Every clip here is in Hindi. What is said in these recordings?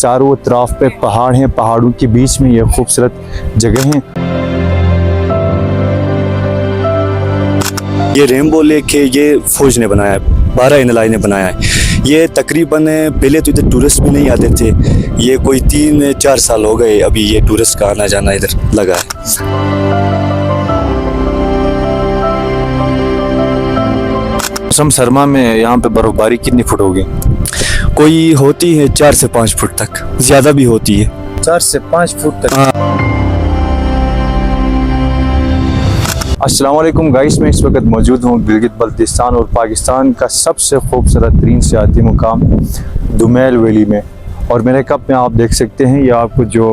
चारों तरफ पे पहाड़ हैं, पहाड़ों के बीच में ये खूबसूरत जगह है। ये रेनबो लेक है, ये फौज ने बनाया है, 12 एनएलआई ने बनाया है। ये तकरीबन पहले तो इधर टूरिस्ट भी नहीं आते थे, ये कोई 3-4 साल हो गए अभी ये टूरिस्ट का आना जाना इधर लगा है। मौसम सरमा में यहाँ पे बर्फबारी कितनी फुट होगी? कोई होती है 4 से 5 फुट तक, ज़्यादा भी होती है। 4 से 5 फुट तक। अस्सलाम वालेकुम गाइस, मैं इस वक्त मौजूद हूँ गिलगित बल्तिस्तान और पाकिस्तान का सबसे खूबसूरत तरीन सियाती मुकाम दुमेल वैली में। और मेरे कप में आप देख सकते हैं, ये आपको जो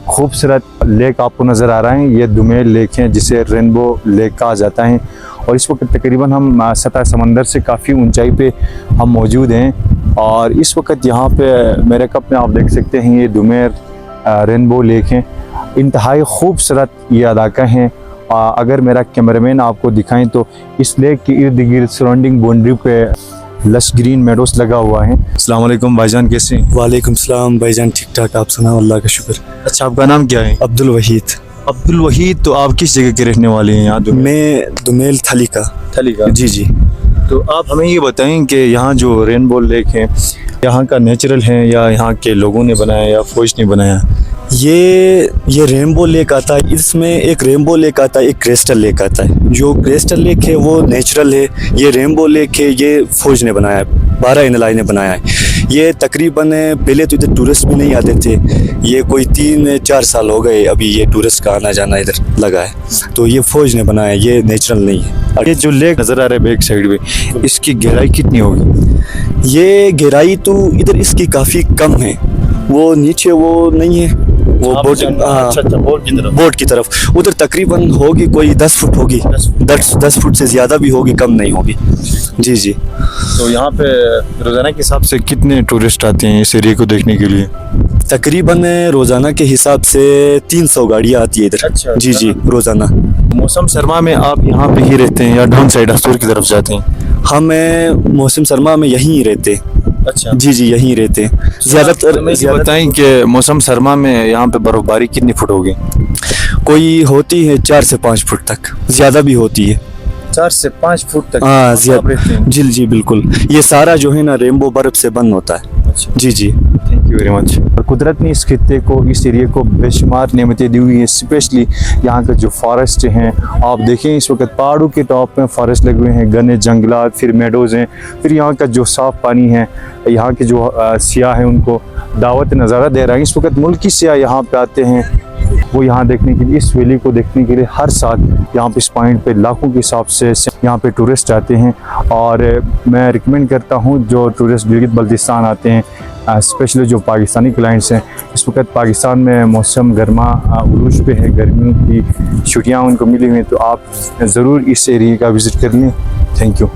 खूबसूरत लेक आपको नज़र आ रहा है, ये दुमेल लेक है जिसे रेनबो लेक कहा जाता है। और इस वक्त तकरीबन हम सतह समंदर से काफ़ी ऊंचाई पे हम मौजूद हैं। और इस वक्त यहाँ पे मेरे कप में आप देख सकते हैं, ये दुमेल रेनबो लेक है। इंतहाई खूबसूरत ये इलाका है। अगर मेरा कैमरामैन आपको दिखाएं तो इस लेक के इर्द गिर्द सराउंडिंग बाउंड्री पे लश ग्रीन मेडोस लगा हुआ है। अस्सलाम वालेकुम भाईजान, कैसे हैं? वालेकुम सलाम भाईजान, ठीक ठाक, आप सुनाओ, अल्लाह का शुक्र। अच्छा, आपका नाम क्या है? अब्दुल वहीद। अब्दुल वहीद, तो आप किस जगह के रहने वाले हैं? यहाँ मैं दुमेल थली का। जी जी। तो आप हमें ये बताएं कि यहाँ जो रेनबो लेक है, यहाँ का नेचुरल है या यहाँ के लोगों ने बनाया या फौज ने बनाया? ये रेनबो लेक आता है, इसमें एक रेनबो लेक आता है, एक क्रिस्टल लेक आता है। जो क्रिस्टल लेक है वो नेचुरल है, ये रेनबो लेक है, ये फौज ने बनाया है, 12 एनएलआई ने बनाया है। ये तकरीबन पहले तो इधर टूरिस्ट भी नहीं आते थे, ये कोई 3-4 साल हो गए अभी ये टूरिस्ट का आना जाना इधर लगा है। तो ये फौज ने बनाया है, ये नेचुरल नहीं है। ये जो लेक नज़र आ रहा है बैक साइड में, इसकी गहराई कितनी होगी? ये गहराई तो इधर इसकी काफ़ी कम है, वो नीचे वो नहीं है, वो बोट की तरफ उधर तकरीबन होगी कोई 10 फुट होगी, 10 फुट से ज़्यादा भी होगी, कम नहीं होगी। जी जी। तो यहाँ पे रोज़ाना के हिसाब से कितने टूरिस्ट आते हैं इस एरिया को देखने के लिए? तकरीबन रोज़ाना के हिसाब से 300 गाड़ियाँ आती है इधर। अच्छा, जी जी, रोज़ाना। मौसम सरमा में आप यहाँ पे ही रहते हैं या डाउन साइड हसूर की तरफ जाते हैं? हम मौसम सरमा में यहीं रहते। अच्छा जी जी, यहीं रहते। ज़्यादातर बताएं कि मौसम सरमा में यहाँ पे बर्फबारी कितनी फुट होगी? कोई होती है 4 से 5 फुट तक, ज़्यादा भी होती है। 4 से 5 फुट तक? हाँ, ज़्यादा। जी जी बिल्कुल, ये सारा जो है ना रेनबो बर्फ से बंद होता है। अच्छा जी जी, थैंक यू वेरी मच। और कुदरत ने इस खित्ते को, इस एरिया को बेशुमार नेमतें दी हुई हैं, स्पेशली यहाँ का जो फॉरेस्ट हैं। आप देखें इस वक्त पहाड़ों के टॉप में फॉरेस्ट लगे हुए हैं, घने जंगलात, फिर मेडोज़ हैं, फिर यहाँ का जो साफ़ पानी है, यहाँ के जो सियाह हैं उनको दावत नज़ारा दे रहा है। इस वक्त मुल्की सियाह यहाँ पे आते हैं, वो यहाँ देखने के लिए, इस वैली को देखने के लिए हर साल यहाँ पे इस पॉइंट पे लाखों के हिसाब से यहाँ पे टूरिस्ट आते हैं। और मैं रिकमेंड करता हूँ जो टूरिस्ट गिलगित बल्तिस्तान आते हैं, स्पेशली जो पाकिस्तानी क्लाइंट्स हैं, इस वक्त पाकिस्तान में मौसम गर्मा उरूज पे है, गर्मियों की छुट्टियाँ उनको मिली हुई हैं, तो आप ज़रूर इस एरिया का विज़िट कर लें। Thank you.